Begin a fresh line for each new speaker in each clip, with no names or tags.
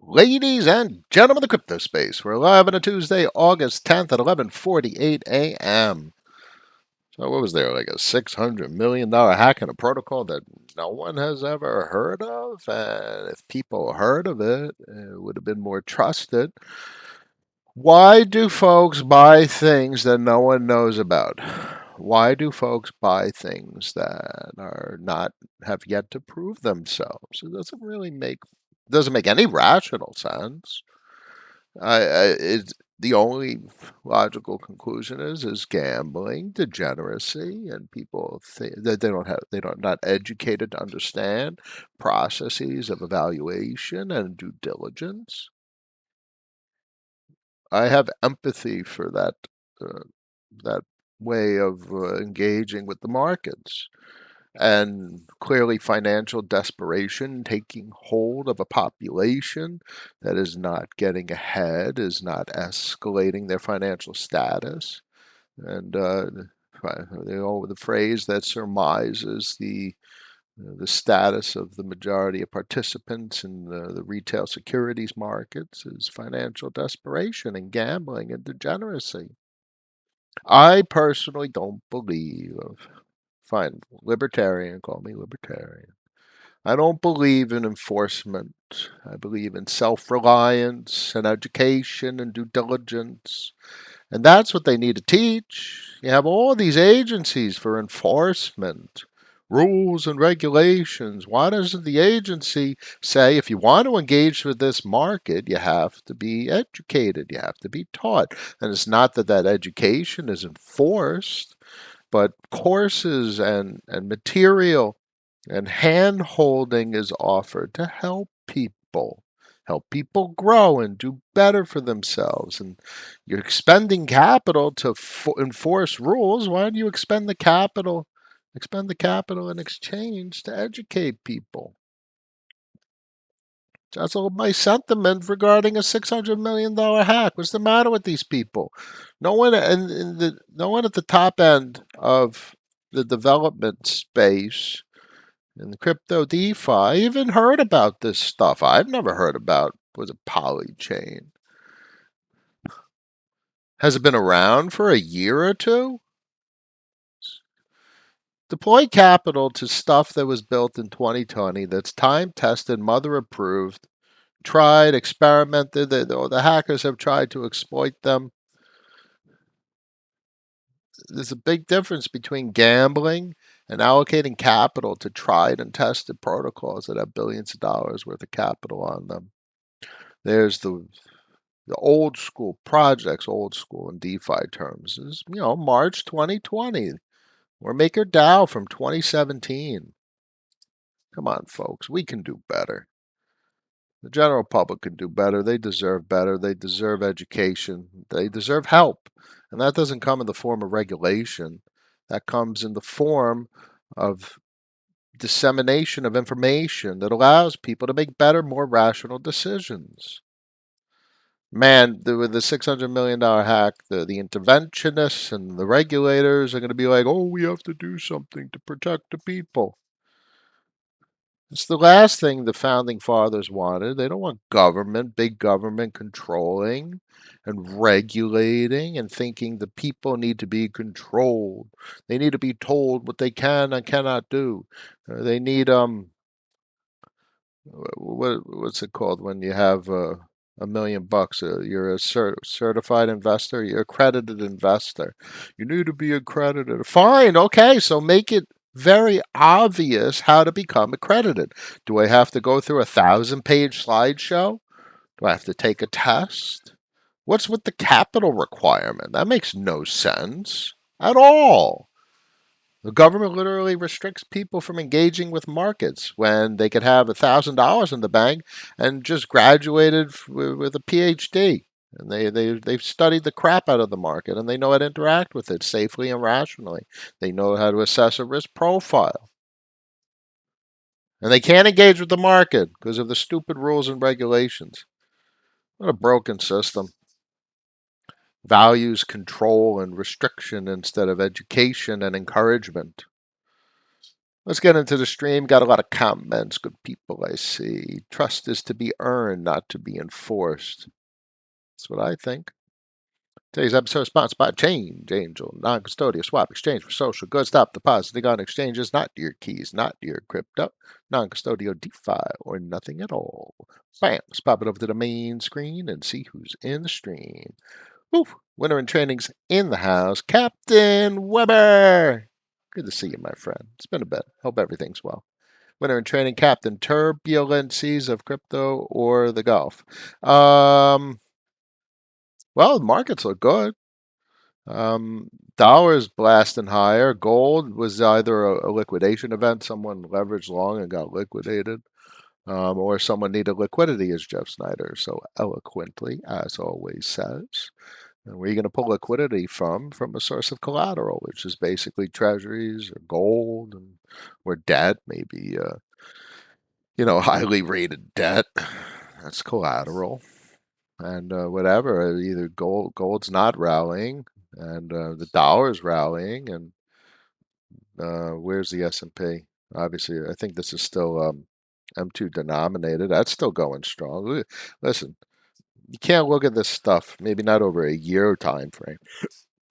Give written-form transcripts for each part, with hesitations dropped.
Ladies and gentlemen of the crypto space, we're live on a Tuesday, August 10th at 11:48 a.m. So what was there, like a $600 million hack in a protocol that no one has ever heard of? And if people heard of it, it would have been more trusted. Why do folks buy things that no one knows about? Why do folks buy things that are not have yet to prove themselves? It doesn't make any rational sense. It's the only logical conclusion is gambling, degeneracy, and people think that they don't not educated to understand processes of evaluation and due diligence. I have empathy for uh, that way of engaging with the markets. And clearly financial desperation taking hold of a population that is not getting ahead, is not escalating their financial status. And the phrase that surmises the status of the majority of participants in the retail securities markets is financial desperation and gambling and degeneracy. I personally don't believe, fine, libertarian, call me libertarian. I don't believe in enforcement. I believe in self reliance and education and due diligence. And that's what they need to teach. You have all these agencies for enforcement, rules and regulations. Why doesn't the agency say if you want to engage with this market, you have to be educated, you have to be taught? And it's not that that education is enforced, but courses and material and hand holding is offered to help people grow and do better for themselves. And you're expending capital to enforce rules. Why don't you expend the capital in exchange to educate people? That's all my sentiment regarding a $600 million hack. What's the matter with these people? No one at the top end of the development space in the crypto DeFi even heard about this stuff. I've never heard about was it Polychain. Has it been around for a year or two? Deploy capital to stuff that was built in 2020 that's time tested, mother approved, tried, experimented. The hackers have tried to exploit them. There's a big difference between gambling and allocating capital to tried and tested protocols that have billions of dollars worth of capital on them. There's the old school projects, old school in DeFi terms, is March 2020 or MakerDAO from 2017. Come on, folks, we can do better. The general public can do better. They deserve better. They deserve education. They deserve help. And that doesn't come in the form of regulation. That comes in the form of dissemination of information that allows people to make better, more rational decisions. Man, with the $600 million hack, the interventionists and the regulators are going to be like, oh, we have to do something to protect the people. It's the last thing the founding fathers wanted. They don't want government, big government controlling and regulating and thinking the people need to be controlled. They need to be told what they can and cannot do. They need what's it called when you have $1 million? You're a certified investor. You're accredited investor. You need to be accredited. Fine, okay. So make it very obvious how to become accredited. Do I have to go through 1,000-page slideshow? Do I have to take a test? What's with the capital requirement? That makes no sense at all. The government literally restricts people from engaging with markets when they could have $1,000 in the bank and just graduated with a PhD. And they've studied the crap out of the market and they know how to interact with it safely and rationally. They know how to assess a risk profile. And they can't engage with the market because of the stupid rules and regulations. What a broken system. Values control and restriction instead of education and encouragement. Let's get into the stream. Got a lot of comments. Good people, I see. Trust is to be earned, not to be enforced. That's what I think. Today's episode is sponsored by Change Angel, non-custodial swap exchange for social goods. Stop depositing on exchanges, not your keys, not your crypto, non-custodial DeFi, or nothing at all. Bam! Let's pop it over to the main screen and see who's in the stream. Woo! Winter and training's in the house. Captain Weber! Good to see you, my friend. It's been a bit. Hope everything's well. Winter and training captain, turbulent seas of crypto or the Gulf. Well, the markets look good. Dollars blasting higher. Gold was either a liquidation event, someone leveraged long and got liquidated, or someone needed liquidity, as Jeff Snyder so eloquently, as always, says. And where are you going to pull liquidity from? From a source of collateral, which is basically treasuries or gold or debt, maybe, highly rated debt. That's collateral. And whatever, either gold's not rallying, and the dollar's rallying, and where's the S&P? Obviously, I think this is still M2 denominated. That's still going strong. Listen, you can't look at this stuff, maybe not over a year time frame,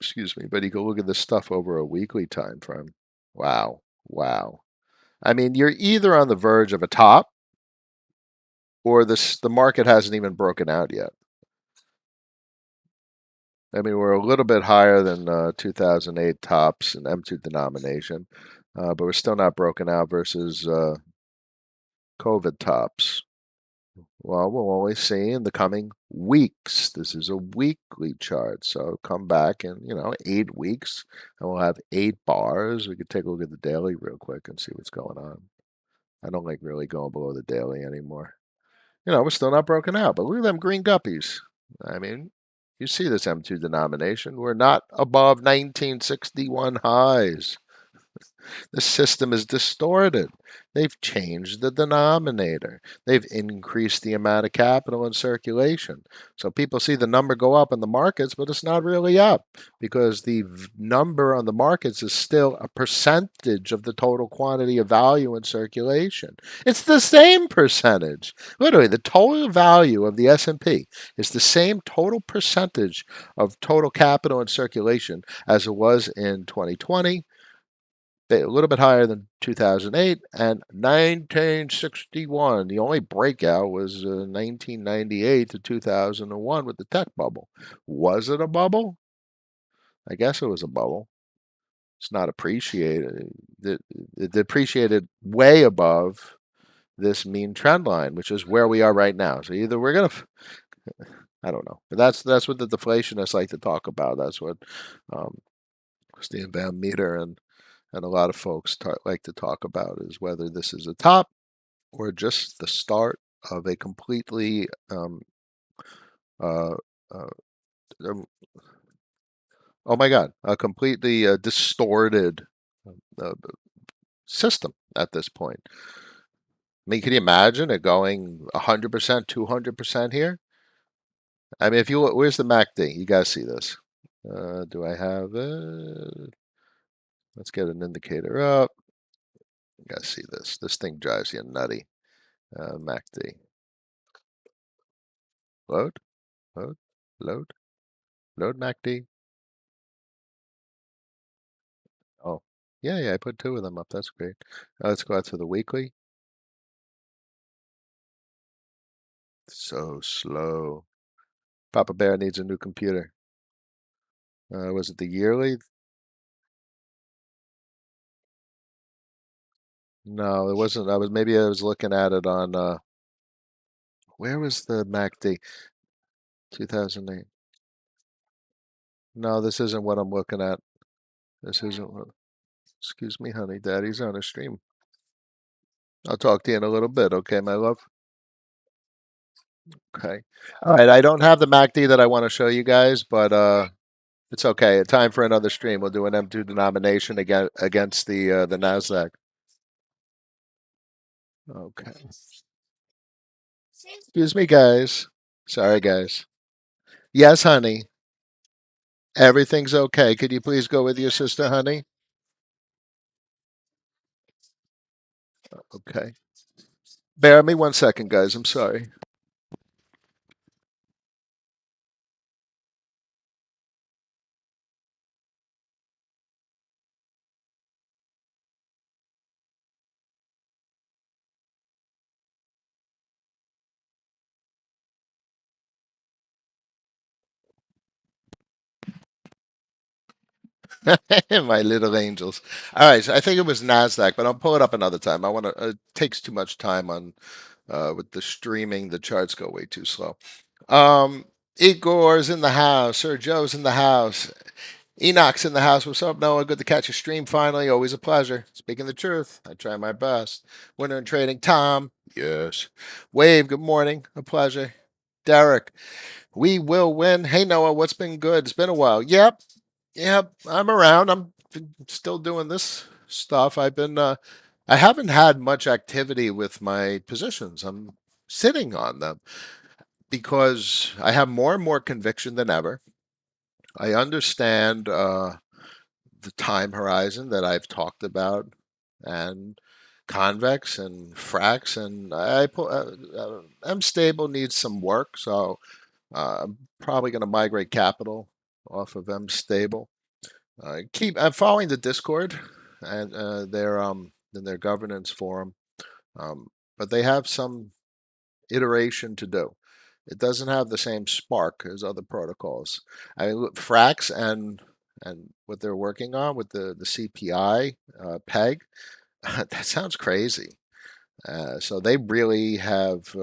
excuse me, but you can look at this stuff over a weekly time frame. Wow, wow. I mean, you're either on the verge of a top, or the market hasn't even broken out yet. I mean, we're a little bit higher than 2008 tops and M2 denomination, but we're still not broken out versus COVID tops. Well, we'll only see in the coming weeks. This is a weekly chart, so come back in, 8 weeks, and we'll have 8 bars. We could take a look at the daily real quick and see what's going on. I don't like really going below the daily anymore. We're still not broken out, but look at them green guppies. I mean, you see this M2 denomination. We're not above 1961 highs. The system is distorted. They've changed the denominator. They've increased the amount of capital in circulation. So people see the number go up in the markets, but it's not really up because the number on the markets is still a percentage of the total quantity of value in circulation. It's the same percentage. Literally, the total value of the S&P is the same total percentage of total capital in circulation as it was in 2020, a little bit higher than 2008 and 1961. The only breakout was 1998 to 2001 with the tech bubble. Was it a bubble? I guess it was a bubble. It's not appreciated. It depreciated way above this mean trend line, which is where we are right now. So either we're gonna, I don't know. But that's what the deflationists like to talk about. That's what Steve Van Meter and a lot of folks like to talk about is whether this is a top or just the start of a completely uh, uh, um, oh my god, a completely distorted uh, system at this point. I mean, can you imagine it going 100%, 200% here? I mean, if you where's the MACD? You guys see this? Do I have it? Let's get an indicator up. You guys see this? This thing drives you nutty. MACD. Load, load, load, load MACD. Oh, yeah, yeah, I put two of them up. That's great. Let's go out to the weekly. So slow. Papa Bear needs a new computer. Was it the yearly? No, it wasn't. Maybe I was looking at it on where was the MACD? 2008. No, this isn't what I'm looking at. This isn't what. Excuse me, honey. Daddy's on a stream. I'll talk to you in a little bit, okay, my love? Okay. All right, I don't have the MACD that I want to show you guys, but it's okay. Time for another stream. We'll do an M2 denomination against the Nasdaq. Okay. Excuse me, guys. Sorry, guys. Yes, honey. Everything's okay. Could you please go with your sister, honey? Okay. Bear me 1 second, guys. I'm sorry. My little angels. All right, so I think it was Nasdaq, but I'll pull it up another time. I want to. It takes too much time on with the streaming. The charts go way too slow. Um, Igor's in the house. Sir Joe's in the house. Enoch's in the house. What's up, Noah? Good to catch your stream finally. Always a pleasure. Speaking the truth, I try my best. Winner in trading, Tom. Yes. Wave. Good morning. A pleasure. Derek. We will win. Hey Noah, what's been good? It's been a while. Yep. Yep. I'm around. I'm still doing this stuff. I haven't had much activity with my positions. I'm sitting on them because I have more and more conviction than ever. I understand the time horizon that I've talked about and convex and frax and M stable needs some work, so I'm probably going to migrate capital off of M stable. I'm following the Discord and their in their governance forum, but they have some iteration to do. It doesn't have the same spark as other protocols. I mean, Frax and what they're working on with the CPI peg, that sounds crazy. So they really have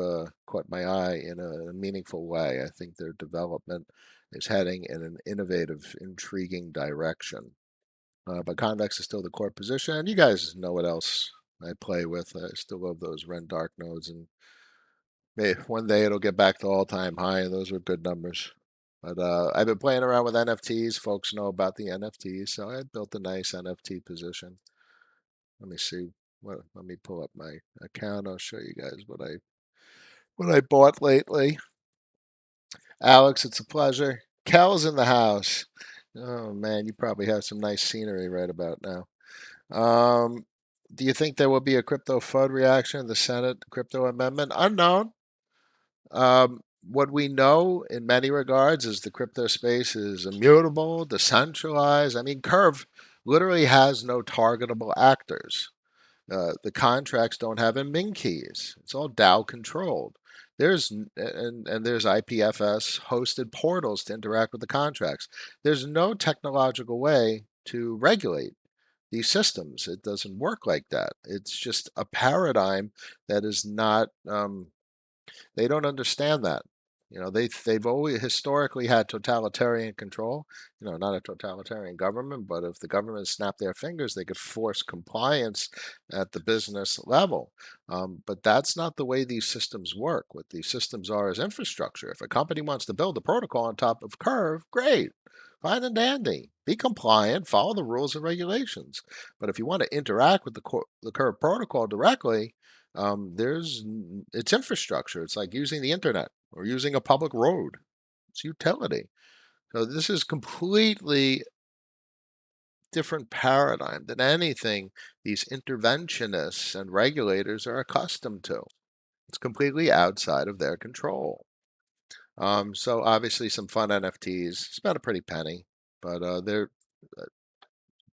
caught my eye in a meaningful way. I think their development is heading in an innovative, intriguing direction. But convex is still the core position, and you guys know what else I play with. I still love those Ren Dark nodes, and one day it'll get back to all-time high, and those were good numbers. But I've been playing around with NFTs. Folks know about the NFTs, so I built a nice NFT position. Let me see. Let me pull up my account. I'll show you guys what I bought lately. Alex, it's a pleasure. Kel's in the house. Oh man, you probably have some nice scenery right about now. Um, do you think there will be a crypto FUD reaction in the Senate crypto amendment? Unknown. What we know in many regards is the crypto space is immutable, decentralized. I mean, Curve literally has no targetable actors. The contracts don't have admin keys. It's all DAO controlled. And there's IPFS hosted portals to interact with the contracts. There's no technological way to regulate these systems. It doesn't work like that. It's just a paradigm that is not they don't understand that. They've always historically had totalitarian control. Not a totalitarian government, but if the government snapped their fingers, they could force compliance at the business level. But that's not the way these systems work. What these systems are is infrastructure. If a company wants to build a protocol on top of Curve, great, fine and dandy. Be compliant, follow the rules and regulations. But if you want to interact with the Curve protocol directly, it's infrastructure. It's like using the internet or using a public road. It's utility. So this is completely different paradigm than anything these interventionists and regulators are accustomed to. It's completely outside of their control. So obviously some fun NFTs. It's about a pretty penny, but they're uh,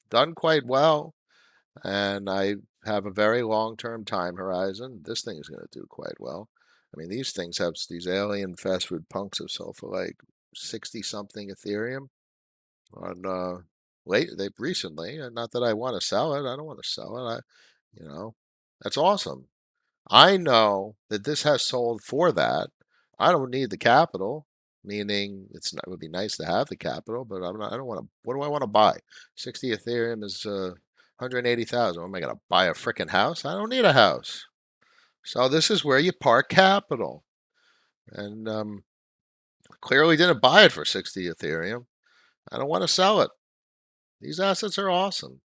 done quite well. And I have a very long-term time horizon. This thing is going to do quite well. I mean, these things have these alien fast food punks have sold for like 60 something Ethereum on they recently. And not that I want to sell it. I don't want to sell it. You know, that's awesome. I know that this has sold for that. I don't need the capital, meaning it would be nice to have the capital, but I don't want to. What do I want to buy? 60 Ethereum is 180,000. Am I going to buy a freaking house? I don't need a house. So this is where you park capital, and clearly didn't buy it for 60 Ethereum. I don't want to sell it. These assets are awesome.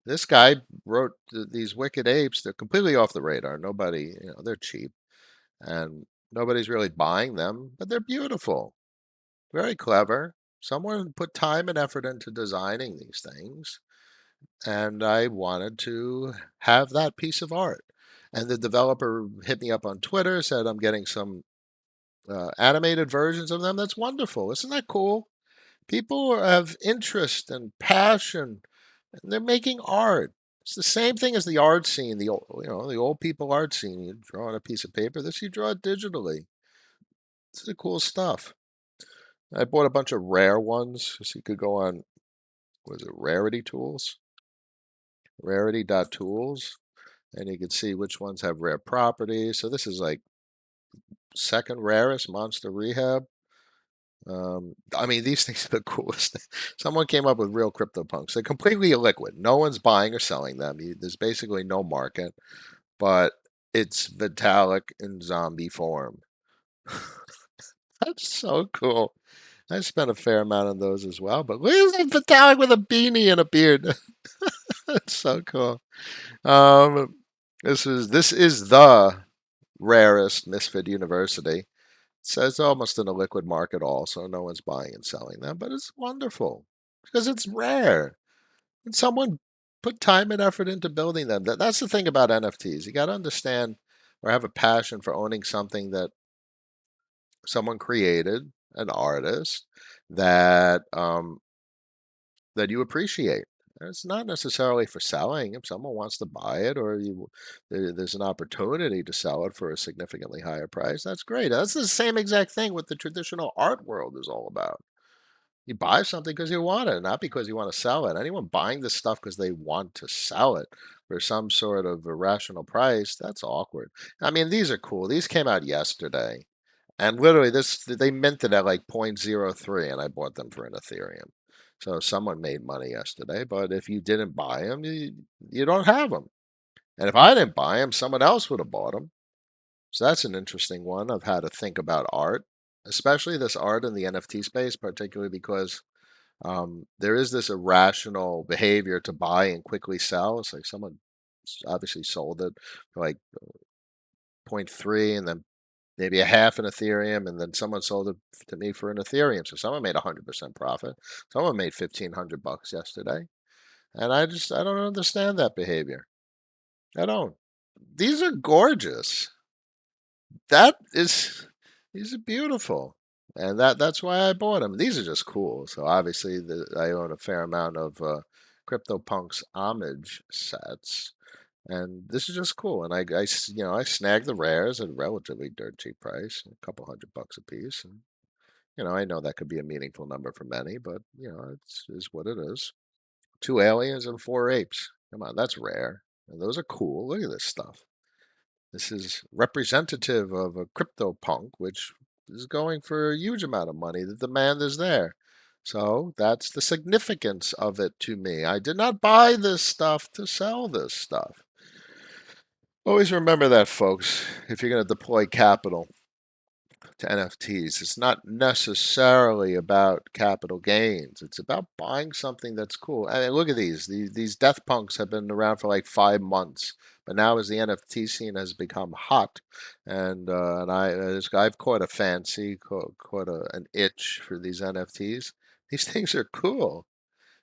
This guy wrote these wicked apes. They're completely off the radar. Nobody, they're cheap and nobody's really buying them, but they're beautiful, very clever. Someone put time and effort into designing these things, and I wanted to have that piece of art. And the developer hit me up on Twitter, said I'm getting some animated versions of them. That's wonderful. Isn't that cool? People have interest and passion, and they're making art. It's the same thing as the art scene, the the old people art scene. You draw on a piece of paper. This you draw it digitally. This is cool stuff. I bought a bunch of rare ones, so you could go on. Was it Rarity Tools? Rarity.tools, and you can see which ones have rare properties. So this is like second rarest Monster Rehab. I mean, these things are the coolest. Someone came up with real CryptoPunks. They're completely illiquid. No one's buying or selling them. There's basically no market, but it's Vitalik in zombie form. That's so cool. I spent a fair amount on those as well. But look at Vitalik with a beanie and a beard. That's so cool. Um, this is the rarest Misfit University. So it's almost in a liquid market also. No one's buying and selling them, but it's wonderful because it's rare. And someone put time and effort into building them. That's the thing about NFTs. You got to understand or have a passion for owning something that someone created, an artist that that you appreciate. And it's not necessarily for selling. If someone wants to buy it, or there's an opportunity to sell it for a significantly higher price, that's great. That's the same exact thing what the traditional art world is all about. You buy something because you want it, not because you want to sell it. Anyone buying this stuff because they want to sell it for some sort of irrational price, that's awkward. I mean, these are cool. These came out yesterday. And literally, this they minted at like 0.03, and I bought them for an Ethereum. So someone made money yesterday. But if you didn't buy them, you don't have them. And if I didn't buy them, someone else would have bought them. So that's an interesting one of how to think about art, especially this art in the NFT space, particularly because there is this irrational behavior to buy and quickly sell. It's like someone obviously sold it for like zero point 0.3 and then maybe a half an Ethereum, and then someone sold it to me for an Ethereum. So someone made 100% profit. Someone made $1,500 yesterday, and I don't understand that behavior. I don't. These are gorgeous. That is these are beautiful, and that's why I bought them. These are just cool. So obviously, I own a fair amount of CryptoPunks homage sets. And this is just cool. And I snagged the rares at a relatively dirt cheap price, a couple $100 a piece. And, I know that could be a meaningful number for many, but, it's is what it is. Two aliens and four apes. Come on, that's rare. And those are cool. Look at this stuff. This is representative of a CryptoPunk, which is going for a huge amount of money. The demand is there. So that's the significance of it to me. I did not buy this stuff to sell this stuff. Always remember that, folks, if you're going to deploy capital to NFTs. It's not necessarily about capital gains. It's about buying something that's cool. I mean, look at these death punks have been around for like 5 months, but now as the NFT scene has become hot, I've caught a fancy, caught an itch for these NFTs. These things are cool.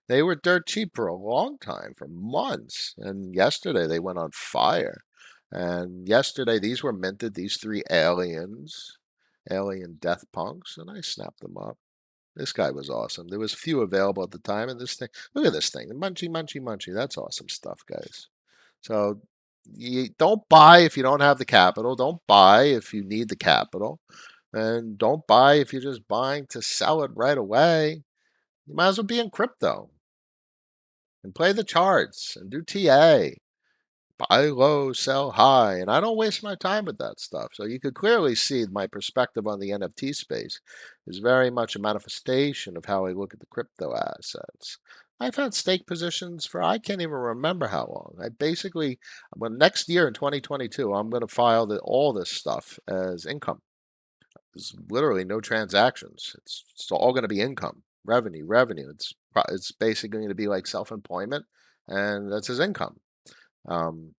They were dirt cheap for a long time, for months. And yesterday they went on fire. And yesterday these were minted, these three aliens, alien death punks, and I snapped them up. This guy was awesome. There was few available at the time, and this thing, look at this thing, munchy, munchy, munchy. That's awesome stuff, guys. So you don't buy if you don't have the capital. Don't buy if you need the capital. And don't buy if you're just buying to sell it right away. You might as well be in crypto and play the charts and do TA. Buy low, sell high. And I don't waste my time with that stuff. So you could clearly see my perspective on the NFT space is very much a manifestation of how I look at the crypto assets. I've had stake positions for I can't even remember how long. I basically, well, next year in 2022, I'm going to file all this stuff as income. There's literally no transactions. It's all going to be income, revenue, revenue. It's basically going to be like self-employment, and that's his income. Um,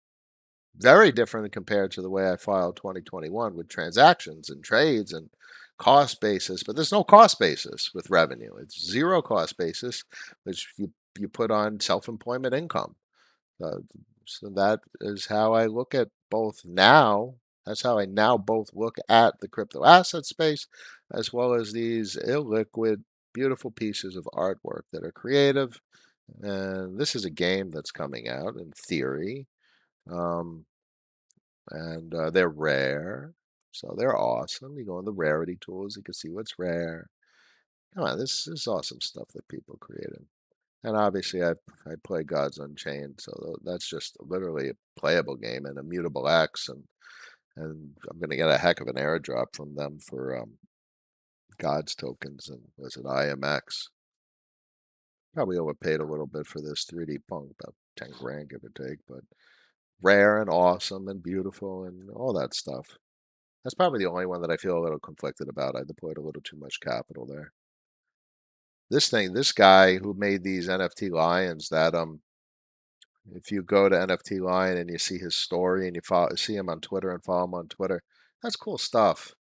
Very different compared to the way I filed 2021 with transactions and trades and cost basis. But there's no cost basis with revenue. It's zero cost basis, which you put on self-employment income. Uh, so that is how I look at both now. That's how I now both look at the crypto asset space as well as these illiquid, beautiful pieces of artwork that are creative. And this is a game that's coming out in theory. Um, and they're rare. So they're awesome. You go on the rarity tools, you can see what's rare. Come on, this is awesome stuff that people created. And obviously, I play Gods Unchained, so that's just literally a playable game and a mutable X, and I'm gonna get a heck of an airdrop from them for Gods tokens and was it IMX? Probably overpaid a little bit for this 3D Punk, about 10 grand give or take, but rare and awesome and beautiful and all that stuff. That's probably the only one that I feel a little conflicted about. I deployed a little too much capital there. This guy who made these NFT lions that if you go to NFT Lion and you see his story and you see him on Twitter and follow him on Twitter, that's cool stuff.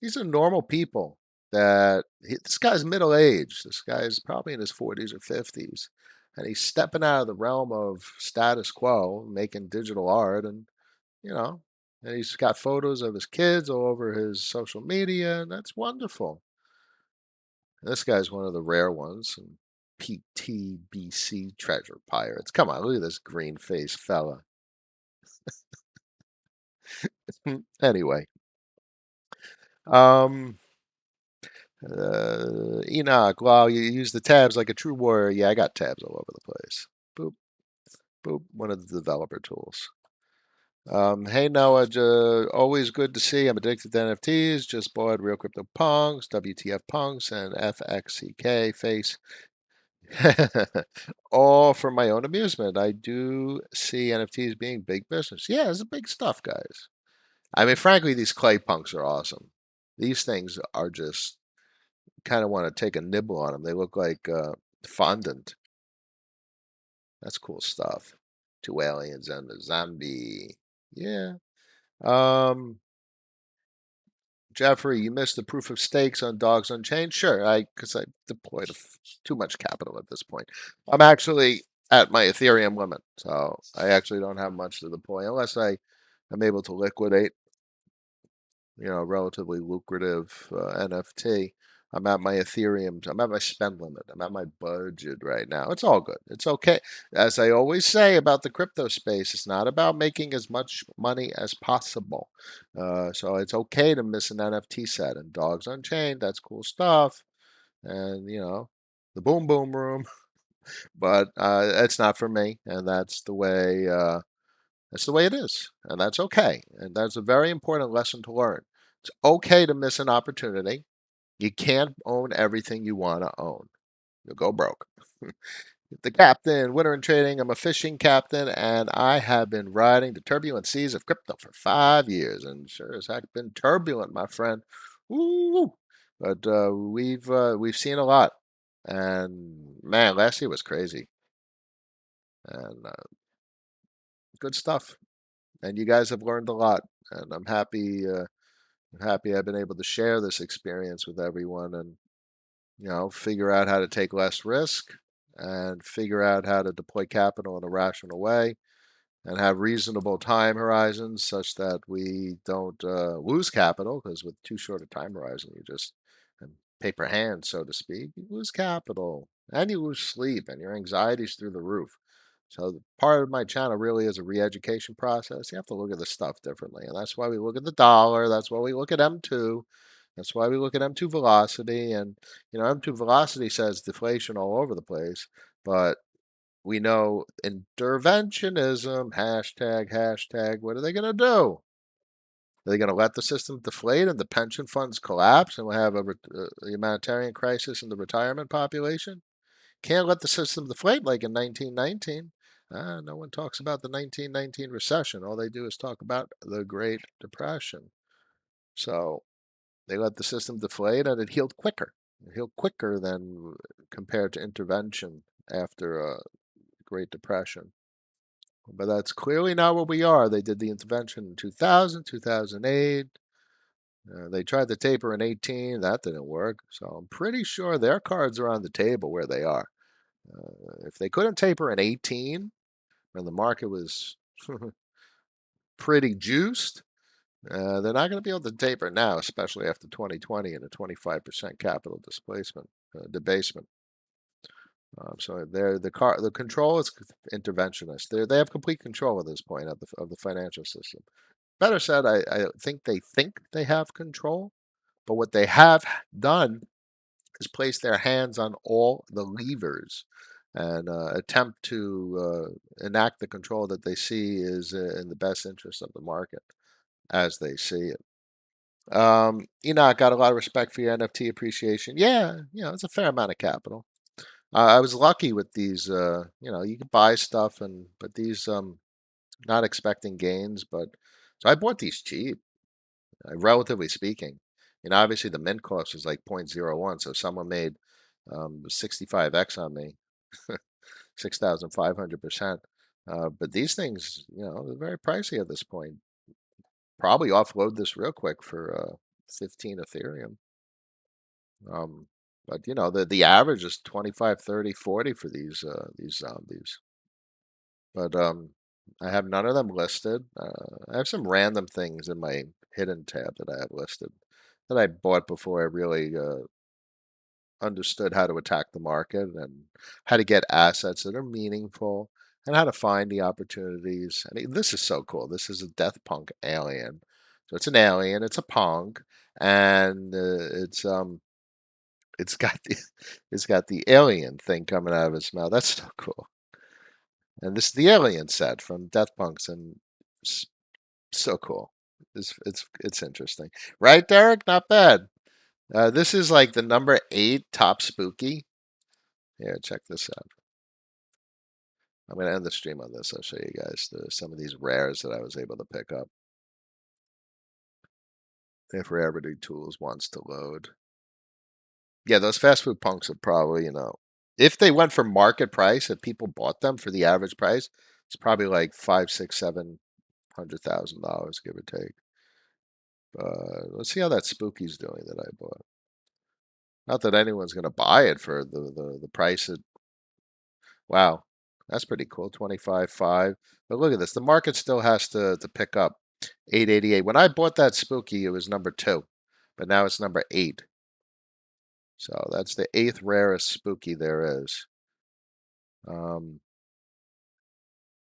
These are normal people this guy's middle aged. This guy's probably in his 40s or 50s. And he's stepping out of the realm of status quo, making digital art you know, and he's got photos of his kids all over his social media, and that's wonderful. And this guy's one of the rare ones. And PTBC Treasure Pirates. Come on, look at this green faced fella. Anyway, um, Enoch, wow, you use the tabs like a true warrior. Yeah, I got tabs all over the place. Boop, boop, one of the developer tools. Hey Noah, always good to see. I'm addicted to NFTs. Just bought Real Crypto Punks, WTF Punks, and FXCK Face. All for my own amusement. I do see NFTs being big business. Yeah, it's big stuff, guys. I mean, frankly, these clay punks are awesome. These things are just kind of want to take a nibble on them. They look like fondant. That's cool stuff. Two aliens and a zombie. Yeah. Um, Jeffrey, you missed the proof of stakes on Dogs Unchained. Sure, because I deployed too much capital at this point. I'm actually at my Ethereum limit, so I actually don't have much to deploy unless I am able to liquidate relatively lucrative NFT. I'm at my Ethereum. I'm at my spend limit. I'm at my budget right now. It's all good. It's okay. As I always say about the crypto space, it's not about making as much money as possible. So it's okay to miss an NFT set. And Dogs Unchained, that's cool stuff. And, the boom boom room. But it's not for me. And that's the way it is, and that's okay. And that's a very important lesson to learn. It's okay to miss an opportunity. You can't own everything you want to own. You'll go broke. The captain, winter in trading. I'm a fishing captain, and I have been riding the turbulent seas of crypto for 5 years, and sure as heck been turbulent, my friend. Woo! But we've seen a lot, and man, last year was crazy, and good stuff. And you guys have learned a lot, and I'm happy. Happy I've been able to share this experience with everyone and, figure out how to take less risk and figure out how to deploy capital in a rational way and have reasonable time horizons such that we don't lose capital because with too short a time horizon, you just paper hands, so to speak, you lose capital and you lose sleep and your anxiety's through the roof. So part of my channel really is a re-education process. You have to look at this stuff differently. And that's why we look at the dollar. That's why we look at M2. That's why we look at M2 velocity. And, M2 velocity says deflation all over the place. But we know interventionism, hashtag, what are they going to do? Are they going to let the system deflate and the pension funds collapse and we'll have a humanitarian crisis in the retirement population? Can't let the system deflate like in 1919. No one talks about the 1919 recession. All they do is talk about the Great Depression. So they let the system deflate and it healed quicker. It healed quicker than compared to intervention after a Great Depression. But that's clearly not where we are. They did the intervention in 2000, 2008. They tried to taper in 18. That didn't work. So I'm pretty sure their cards are on the table where they are. If they couldn't taper in 18, when the market was pretty juiced. They're not going to be able to taper now, especially after 2020 and a 25% capital displacement, debasement. So the control is interventionist. They have complete control at this point of the financial system. Better said, I think they have control, but what they have done is place their hands on all the levers and attempt to enact the control that they see is in the best interest of the market as they see it. Enoch, got a lot of respect for your NFT appreciation. Yeah, it's a fair amount of capital. I was lucky with these. You can buy stuff, but these not expecting gains. But so I bought these cheap, relatively speaking. Obviously the mint cost was like 0.01, so someone made 65x on me, 6,500%. But these things, they're very pricey at this point. Probably offload this real quick for 15 Ethereum. But the average is 25, 30, 40 for these zombies. But I have none of them listed. I have some random things in my hidden tab that I have listed that I bought before I really understood how to attack the market and how to get assets that are meaningful and how to find the opportunities. I mean, this is so cool. This is a death punk alien. So it's an alien, it's a punk, and it's got the it's got the alien thing coming out of its mouth. That's so cool. And this is the alien set from Death Punks, and so cool. It's interesting, right, Derek? Not bad. This is like the number 8 top spooky. Yeah, check this out. I'm gonna end the stream on this. I'll show you guys some of these rares that I was able to pick up. If Rarity Tools wants to load. Yeah, those fast food punks are probably, if they went for market price, if people bought them for the average price, it's probably like 5, 6, 700,000 dollars, give or take. Let's see how that spooky's doing that I bought. Not that anyone's gonna buy it for the price. Wow, that's pretty cool. 25.5. But look at this. The market still has to pick up 888. When I bought that spooky, it was number 2, but now it's number 8. So that's the 8th rarest spooky there is. Um,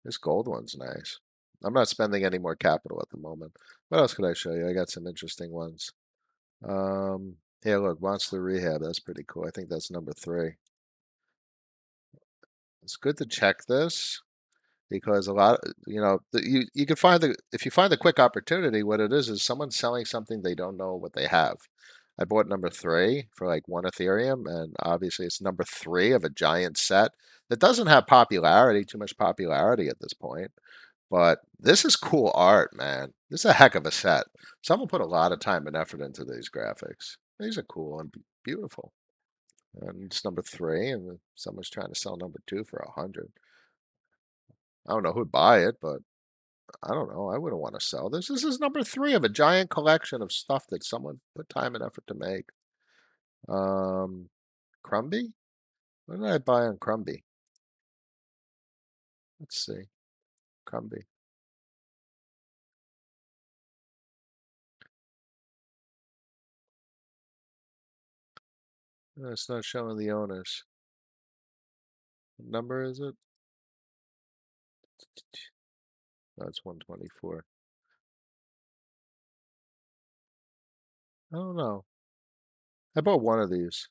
this gold one's nice. I'm not spending any more capital at the moment. What else could I show you? I got some interesting ones. Hey, look, Monster Rehab. That's pretty cool. I think that's number 3. It's good to check this because a lot, you can find if you find the quick opportunity, what it is someone selling something they don't know what they have. I bought number 3 for like 1 Ethereum, and obviously it's number 3 of a giant set that doesn't have too much popularity at this point. But this is cool art, man. This is a heck of a set. Someone put a lot of time and effort into these graphics. These are cool and beautiful. And it's number 3, and someone's trying to sell number 2 for 100. I don't know who'd buy it, but I don't know. I wouldn't want to sell this. This is number 3 of a giant collection of stuff that someone put time and effort to make. Um, Crumby? What did I buy on Crumby? Let's see. Crumby. It's not showing the owners. What number is it? That's 124. I don't know. I bought one of these.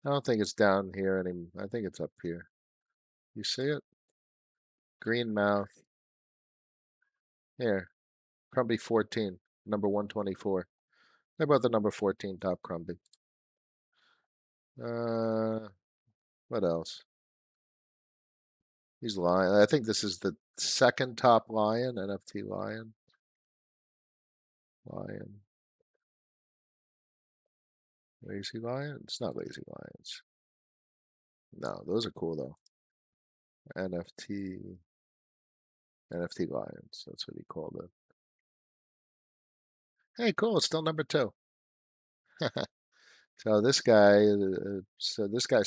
I don't think it's down here anymore. I think it's up here. You see it? Green mouth. Here. Crumby 14. Number 124. I bought the number 14 top Crumby. What else? He's lion. I think this is the second top lion, NFT lion. Lion. Lazy lion? It's not lazy lions. No, those are cool though. NFT. NFT lions. That's what he called it. Hey, cool. It's still number 2. So this guy's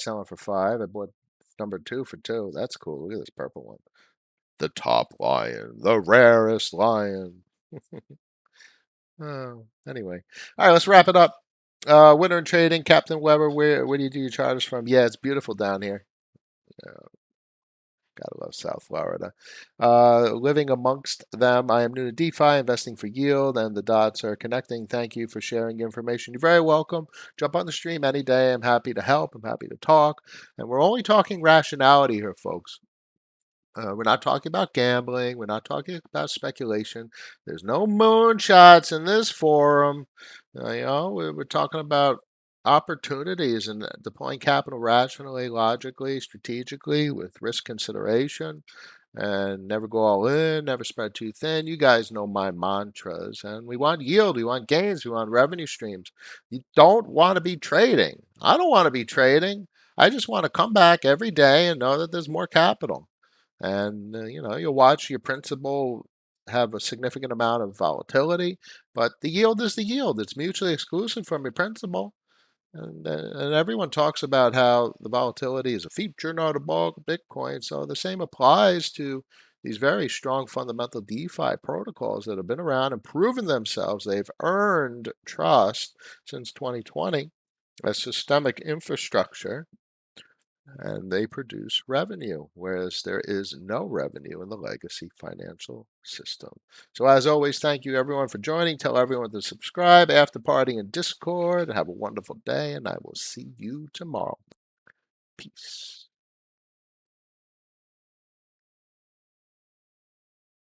selling for 5. I bought number 2 for 2. That's cool. Look at this purple one. the top lion, the rarest lion. Oh, anyway. All right, let's wrap it up. Winter and trading, Captain Weber, where do you do your charters from? Yeah, it's beautiful down here. Gotta love South Florida. Living amongst them, I am new to DeFi, investing for yield, and the dots are connecting. Thank you for sharing your information. You're very welcome. Jump on the stream any day. I'm happy to help. I'm happy to talk. And we're only talking rationality here, folks. We're not talking about gambling. We're not talking about speculation. There's no moonshots in this forum. We're talking about opportunities and deploying capital rationally, logically, strategically, with risk consideration, and never go all in, never spread too thin. You guys know my mantras, and we want yield, we want gains, we want revenue streams. You don't want to be trading. I don't want to be trading. I just want to come back every day and know that there's more capital. And you'll watch your principal have a significant amount of volatility, but the yield is the yield. It's mutually exclusive from your principal. And everyone talks about how the volatility is a feature, not a bug of Bitcoin. So the same applies to these very strong fundamental DeFi protocols that have been around and proven themselves. They've earned trust since 2020 as systemic infrastructure, and they produce revenue, whereas there is no revenue in the legacy financial system. So, as always, thank you everyone for joining. Tell everyone to subscribe, after party in Discord. Have a wonderful day, and I will see you tomorrow. Peace.